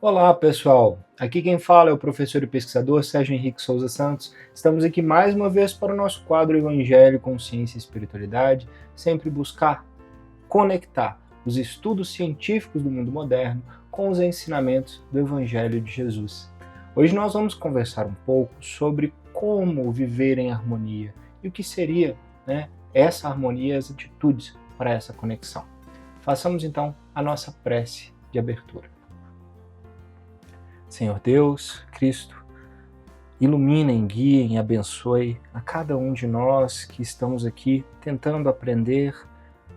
Olá, pessoal! Aqui quem fala é o professor e pesquisador Sérgio Henrique Souza Santos. Estamos aqui mais uma vez para o nosso quadro Evangelho com Ciência e Espiritualidade, sempre buscar conectar os estudos científicos do mundo moderno com os ensinamentos do Evangelho de Jesus. Hoje nós vamos conversar um pouco sobre como viver em harmonia e o que seria, essa harmonia e as atitudes para essa conexão. Façamos então a nossa prece de abertura. Senhor Deus, Cristo, iluminem, guiem e abençoe a cada um de nós que estamos aqui tentando aprender,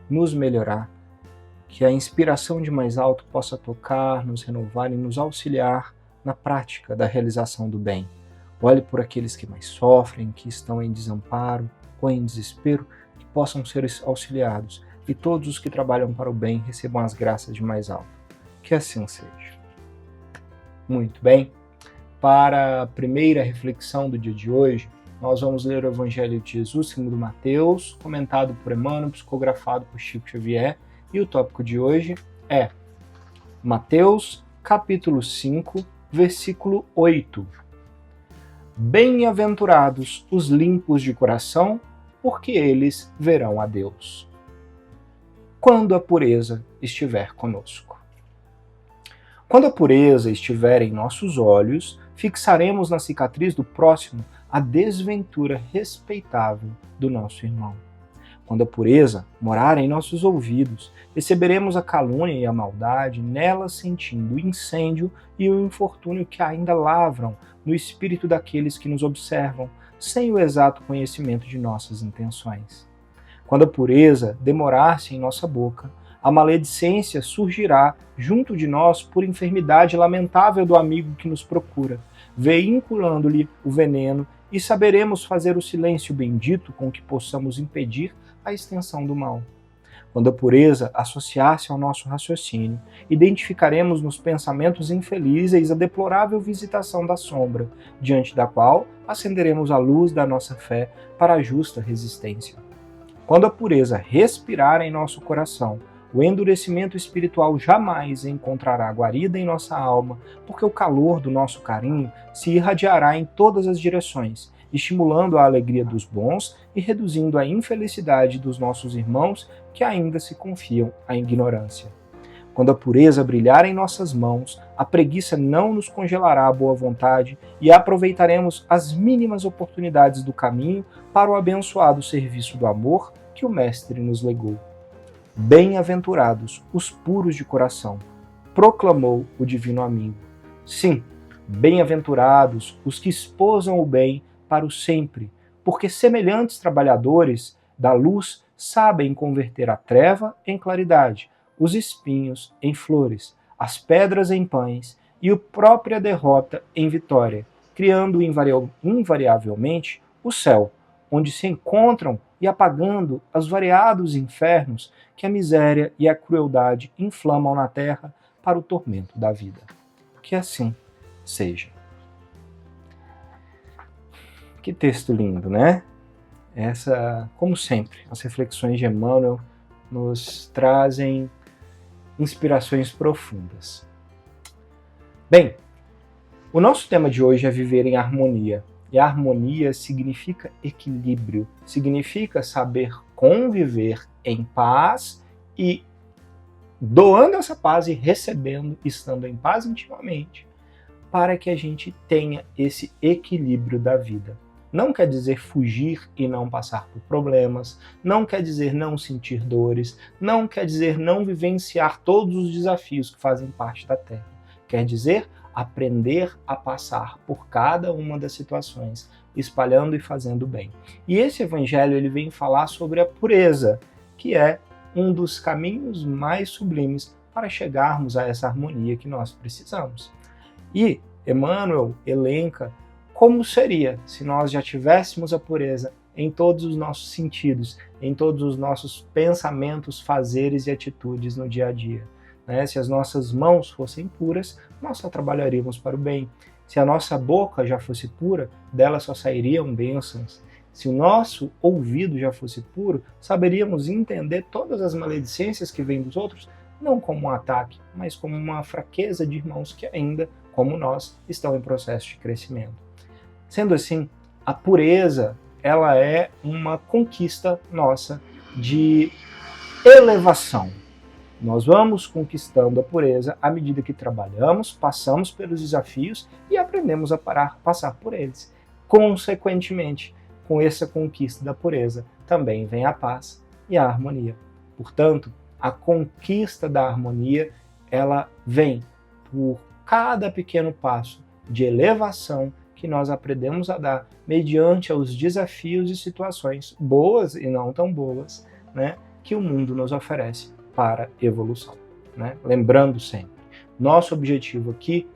nos melhorar, que a inspiração de mais alto possa tocar, nos renovar e nos auxiliar na prática da realização do bem. Olhe por aqueles que mais sofrem, que estão em desamparo ou em desespero, que possam ser auxiliados, e todos os que trabalham para o bem recebam as graças de mais alto. Que assim seja. Muito bem, para a primeira reflexão do dia de hoje, nós vamos ler o Evangelho de Jesus segundo Mateus, comentado por Emmanuel, psicografado por Chico Xavier, e o tópico de hoje é Mateus, capítulo 5, versículo 8. Bem-aventurados os limpos de coração, porque eles verão a Deus. Quando a pureza estiver conosco. Quando a pureza estiver em nossos olhos, fixaremos na cicatriz do próximo a desventura respeitável do nosso irmão. Quando a pureza morar em nossos ouvidos, receberemos a calúnia e a maldade, nelas sentindo o incêndio e o infortúnio que ainda lavram no espírito daqueles que nos observam, sem o exato conhecimento de nossas intenções. Quando a pureza demorar-se em nossa boca, a maledicência surgirá junto de nós por enfermidade lamentável do amigo que nos procura, veiculando-lhe o veneno, e saberemos fazer o silêncio bendito com que possamos impedir a extensão do mal. Quando a pureza associar-se ao nosso raciocínio, identificaremos nos pensamentos infelizes a deplorável visitação da sombra, diante da qual acenderemos a luz da nossa fé para a justa resistência. Quando a pureza respirar em nosso coração, o endurecimento espiritual jamais encontrará guarida em nossa alma, porque o calor do nosso carinho se irradiará em todas as direções, estimulando a alegria dos bons e reduzindo a infelicidade dos nossos irmãos que ainda se confiam à ignorância. Quando a pureza brilhar em nossas mãos, a preguiça não nos congelará a boa vontade e aproveitaremos as mínimas oportunidades do caminho para o abençoado serviço do amor que o Mestre nos legou. Bem-aventurados os puros de coração, proclamou o divino amigo. Sim, bem-aventurados os que esposam o bem para o sempre, porque semelhantes trabalhadores da luz sabem converter a treva em claridade, os espinhos em flores, as pedras em pães e a própria derrota em vitória, criando invariavelmente o céu, onde se encontram e apagando os variados infernos que a miséria e a crueldade inflamam na terra para o tormento da vida. Que assim seja. Que texto lindo, né? Como sempre, as reflexões de Emmanuel nos trazem inspirações profundas. Bem, o nosso tema de hoje é viver em harmonia. E a harmonia significa equilíbrio, significa saber conviver em paz e doando essa paz e recebendo, estando em paz intimamente, para que a gente tenha esse equilíbrio da vida. Não quer dizer fugir e não passar por problemas, não quer dizer não sentir dores, não quer dizer não vivenciar todos os desafios que fazem parte da Terra. Quer dizer aprender a passar por cada uma das situações, espalhando e fazendo bem. E esse evangelho ele vem falar sobre a pureza, que é um dos caminhos mais sublimes para chegarmos a essa harmonia que nós precisamos. E Emmanuel elenca como seria se nós já tivéssemos a pureza em todos os nossos sentidos, em todos os nossos pensamentos, fazeres e atitudes no dia a dia. Se as nossas mãos fossem puras, nós só trabalharíamos para o bem. Se a nossa boca já fosse pura, dela só sairiam bênçãos. Se o nosso ouvido já fosse puro, saberíamos entender todas as maledicências que vêm dos outros não como um ataque, mas como uma fraqueza de irmãos que ainda, como nós, estão em processo de crescimento. Sendo assim, a pureza, ela é uma conquista nossa de elevação. Nós vamos conquistando a pureza à medida que trabalhamos, passamos pelos desafios e aprendemos a passar por eles. Consequentemente, com essa conquista da pureza, também vem a paz e a harmonia. Portanto, a conquista da harmonia, ela vem por cada pequeno passo de elevação que nós aprendemos a dar mediante os desafios e situações boas e não tão boas, né, que o mundo nos oferece para evolução. Né? Lembrando sempre, nosso objetivo aqui,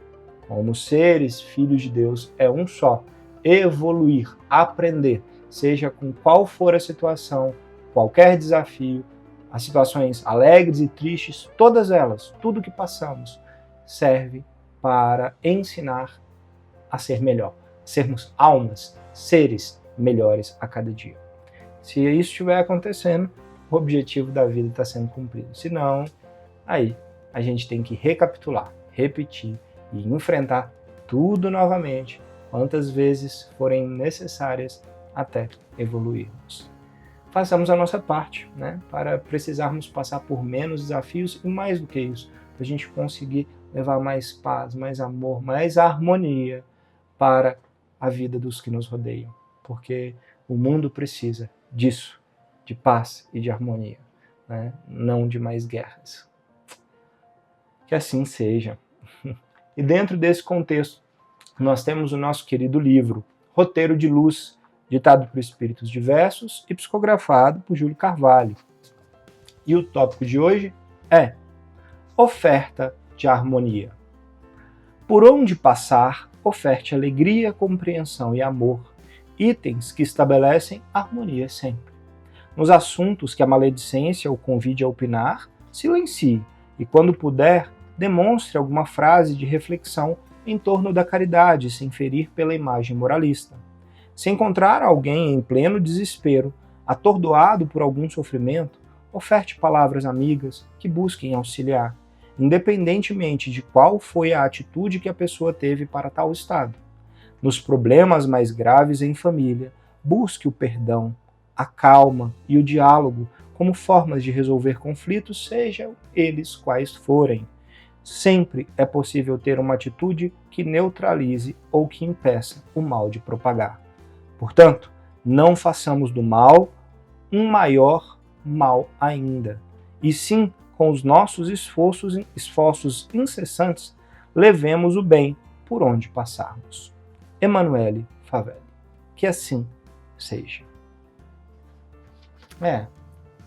como seres filhos de Deus, é um só: evoluir, aprender, seja com qual for a situação, qualquer desafio, as situações alegres e tristes, todas elas, tudo que passamos, serve para ensinar a ser melhor, sermos almas, seres melhores a cada dia. Se isso estiver acontecendo, o objetivo da vida está sendo cumprido. Se não, aí a gente tem que recapitular, repetir e enfrentar tudo novamente, quantas vezes forem necessárias até evoluirmos. Façamos a nossa parte, né, para precisarmos passar por menos desafios e, mais do que isso, para a gente conseguir levar mais paz, mais amor, mais harmonia para a vida dos que nos rodeiam, porque o mundo precisa disso, de paz e de harmonia, né, não de mais guerras. Que assim seja. E dentro desse contexto, nós temos o nosso querido livro, Roteiro de Luz, ditado por espíritos diversos e psicografado por Júlio Carvalho. E o tópico de hoje é oferta de harmonia. Por onde passar, oferte alegria, compreensão e amor, itens que estabelecem harmonia sempre. Nos assuntos que a maledicência o convide a opinar, silencie e, quando puder, demonstre alguma frase de reflexão em torno da caridade, sem ferir pela imagem moralista. Se encontrar alguém em pleno desespero, atordoado por algum sofrimento, oferte palavras amigas que busquem auxiliar, independentemente de qual foi a atitude que a pessoa teve para tal estado. Nos problemas mais graves em família, busque o perdão, a calma e o diálogo como formas de resolver conflitos, sejam eles quais forem. Sempre é possível ter uma atitude que neutralize ou que impeça o mal de propagar. Portanto, não façamos do mal um maior mal ainda, e sim, com os nossos esforços incessantes, levemos o bem por onde passarmos. Emanuele Favelli. Que assim seja.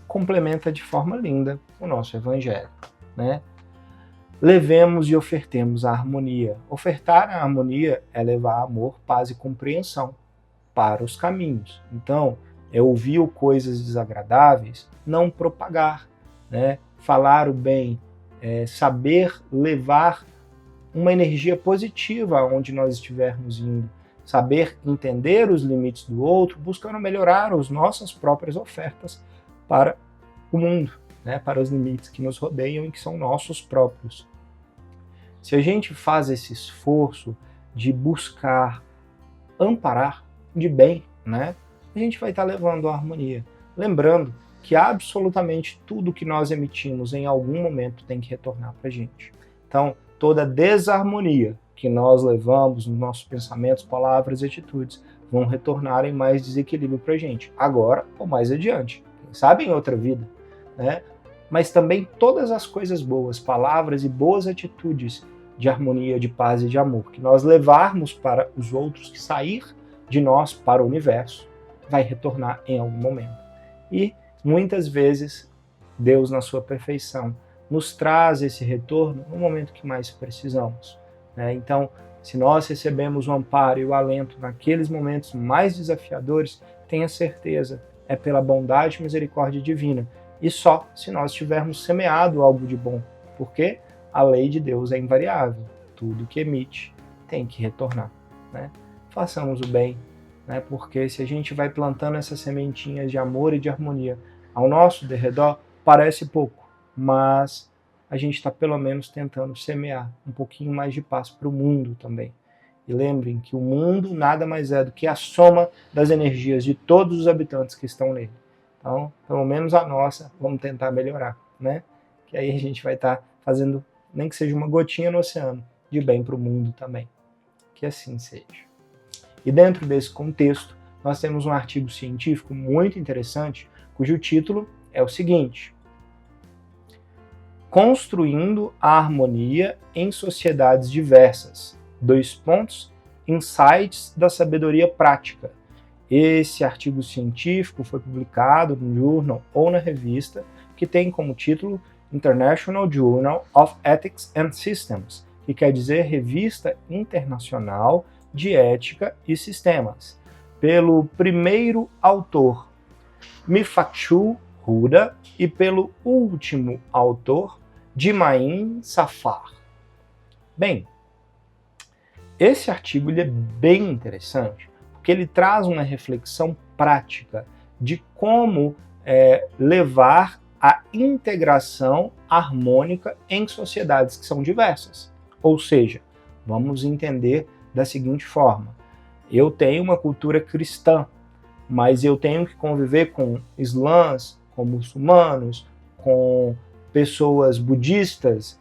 Complementa de forma linda o nosso evangelho, né? Levemos e ofertemos a harmonia. Ofertar a harmonia é levar amor, paz e compreensão para os caminhos. Então, é ouvir coisas desagradáveis, não propagar, né? Falar o bem, saber levar uma energia positiva aonde nós estivermos indo, saber entender os limites do outro, buscando melhorar as nossas próprias ofertas para o mundo, né? Para os limites que nos rodeiam e que são nossos próprios. Se a gente faz esse esforço de buscar amparar de bem, né, a gente vai estar levando a harmonia. Lembrando que absolutamente tudo que nós emitimos em algum momento tem que retornar para a gente. Então, toda desarmonia que nós levamos nos nossos pensamentos, palavras e atitudes vão retornar em mais desequilíbrio para a gente, agora ou mais adiante, quem sabe em outra vida, né? Mas também todas as coisas boas, palavras e boas atitudes de harmonia, de paz e de amor que nós levarmos para os outros, que sair de nós para o universo, vai retornar em algum momento. E muitas vezes Deus, na sua perfeição, nos traz esse retorno no momento que mais precisamos, né? Então, se nós recebemos o amparo e o alento naqueles momentos mais desafiadores, tenha certeza, é pela bondade e misericórdia divina, e só se nós tivermos semeado algo de bom, porque a lei de Deus é invariável, tudo que emite tem que retornar, né? Façamos o bem, né? Porque se a gente vai plantando essas sementinhas de amor e de harmonia ao nosso derredor, parece pouco, mas a gente está pelo menos tentando semear um pouquinho mais de paz para o mundo também. E lembrem que o mundo nada mais é do que a soma das energias de todos os habitantes que estão nele. Então, pelo menos a nossa, vamos tentar melhorar, né? Que aí a gente vai estar fazendo, nem que seja uma gotinha no oceano, de bem para o mundo também. Que assim seja. E dentro desse contexto, nós temos um artigo científico muito interessante, cujo título é o seguinte: Construindo a harmonia em sociedades diversas. Insights da sabedoria prática. Esse artigo científico foi publicado no jornal ou na revista, que tem como título International Journal of Ethics and Systems, que quer dizer Revista Internacional de Ética e Sistemas, pelo primeiro autor, Miftahu Huda, e pelo último autor, Dimaim Safar. Bem, esse artigo ele é bem interessante, porque ele traz uma reflexão prática de como levar a integração harmônica em sociedades que são diversas. Ou seja, vamos entender da seguinte forma: eu tenho uma cultura cristã, mas eu tenho que conviver com islãs, com muçulmanos, com pessoas budistas,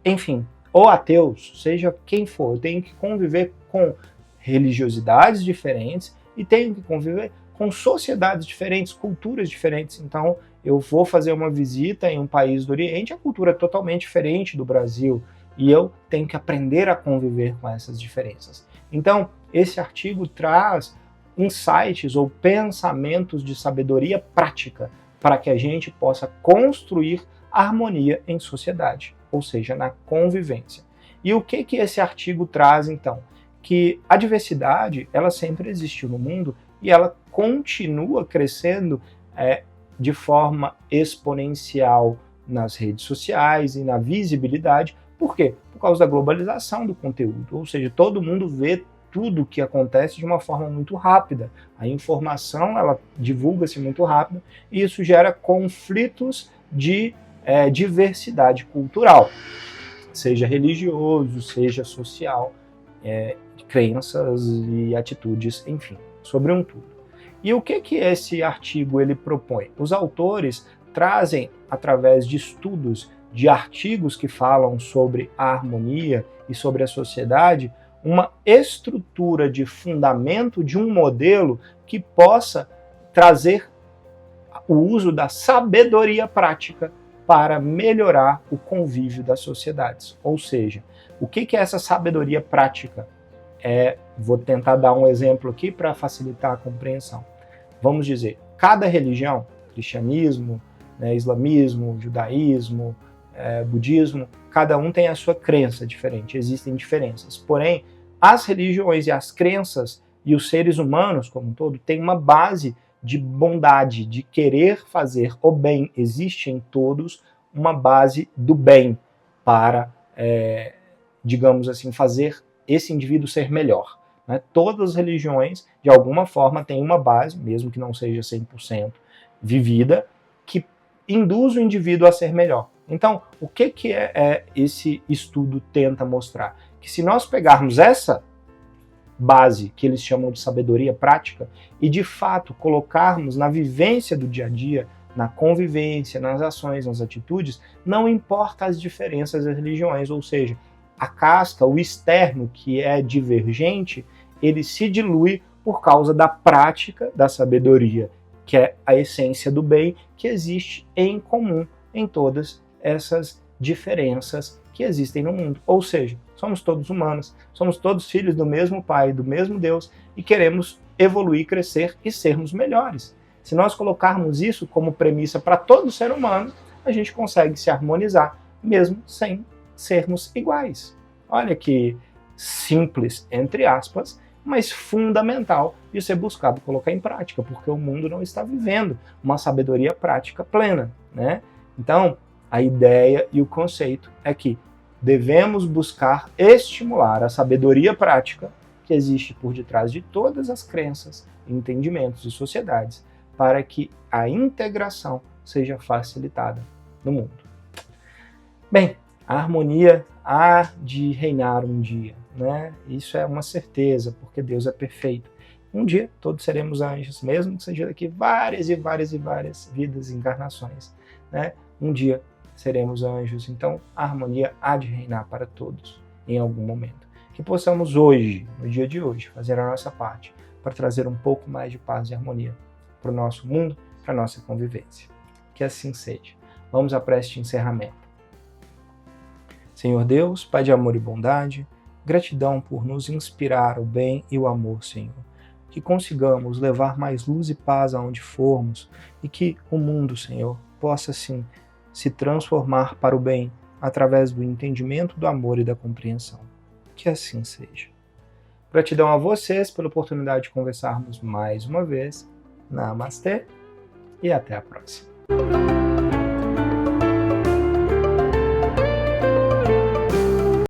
enfim, ou ateus, seja quem for. Eu tenho que conviver com religiosidades diferentes e tenho que conviver com sociedades diferentes, culturas diferentes. Então, eu vou fazer uma visita em um país do Oriente, a cultura é totalmente diferente do Brasil, e eu tenho que aprender a conviver com essas diferenças. Então, esse artigo traz insights ou pensamentos de sabedoria prática para que a gente possa construir harmonia em sociedade, ou seja, na convivência. E o que esse artigo traz, então? Que a diversidade, ela sempre existiu no mundo e ela continua crescendo de forma exponencial nas redes sociais e na visibilidade. Por quê? Por causa da globalização do conteúdo, ou seja, todo mundo vê tudo o que acontece de uma forma muito rápida. A informação, ela divulga-se muito rápido e isso gera conflitos de diversidade cultural, seja religioso, seja social, crenças e atitudes, enfim, sobre um tudo. E o que esse artigo ele propõe? Os autores trazem, através de estudos, de artigos que falam sobre a harmonia e sobre a sociedade, uma estrutura de fundamento de um modelo que possa trazer o uso da sabedoria prática para melhorar o convívio das sociedades. Ou seja, o que é essa sabedoria prática? Vou tentar dar um exemplo aqui para facilitar a compreensão. Vamos dizer, cada religião, cristianismo, islamismo, judaísmo, budismo, cada um tem a sua crença diferente, existem diferenças. Porém, as religiões e as crenças e os seres humanos como um todo têm uma base de bondade, de querer fazer o bem. Existe em todos uma base do bem para, digamos assim, fazer esse indivíduo ser melhor. Todas as religiões, de alguma forma, têm uma base, mesmo que não seja 100% vivida, que induz o indivíduo a ser melhor. Então, o que esse estudo tenta mostrar? Que se nós pegarmos essa base, que eles chamam de sabedoria prática, e de fato colocarmos na vivência do dia a dia, na convivência, nas ações, nas atitudes, não importa as diferenças das religiões, ou seja, a casca, o externo que é divergente, ele se dilui por causa da prática da sabedoria, que é a essência do bem que existe em comum em todas essas diferenças que existem no mundo. Ou seja, somos todos humanos, somos todos filhos do mesmo Pai, do mesmo Deus, e queremos evoluir, crescer e sermos melhores. Se nós colocarmos isso como premissa para todo ser humano, a gente consegue se harmonizar, mesmo sem sermos iguais. Olha que simples, entre aspas, mas fundamental de ser buscado colocar em prática, porque o mundo não está vivendo uma sabedoria prática plena, né? Então, a ideia e o conceito é que devemos buscar estimular a sabedoria prática que existe por detrás de todas as crenças, entendimentos e sociedades, para que a integração seja facilitada no mundo. Bem, a harmonia há de reinar um dia, né? Isso é uma certeza, porque Deus é perfeito. Um dia todos seremos anjos, mesmo que seja daqui várias e várias e várias vidas e encarnações, né? Um dia seremos anjos, então a harmonia há de reinar para todos em algum momento. Que possamos hoje, no dia de hoje, fazer a nossa parte para trazer um pouco mais de paz e harmonia para o nosso mundo, para a nossa convivência. Que assim seja. Vamos à prece de encerramento. Senhor Deus, Pai de amor e bondade, gratidão por nos inspirar o bem e o amor, Senhor. Que consigamos levar mais luz e paz aonde formos e que o mundo, Senhor, possa sim se transformar para o bem através do entendimento, do amor e da compreensão. Que assim seja. Gratidão a vocês pela oportunidade de conversarmos mais uma vez. Namastê e até a próxima.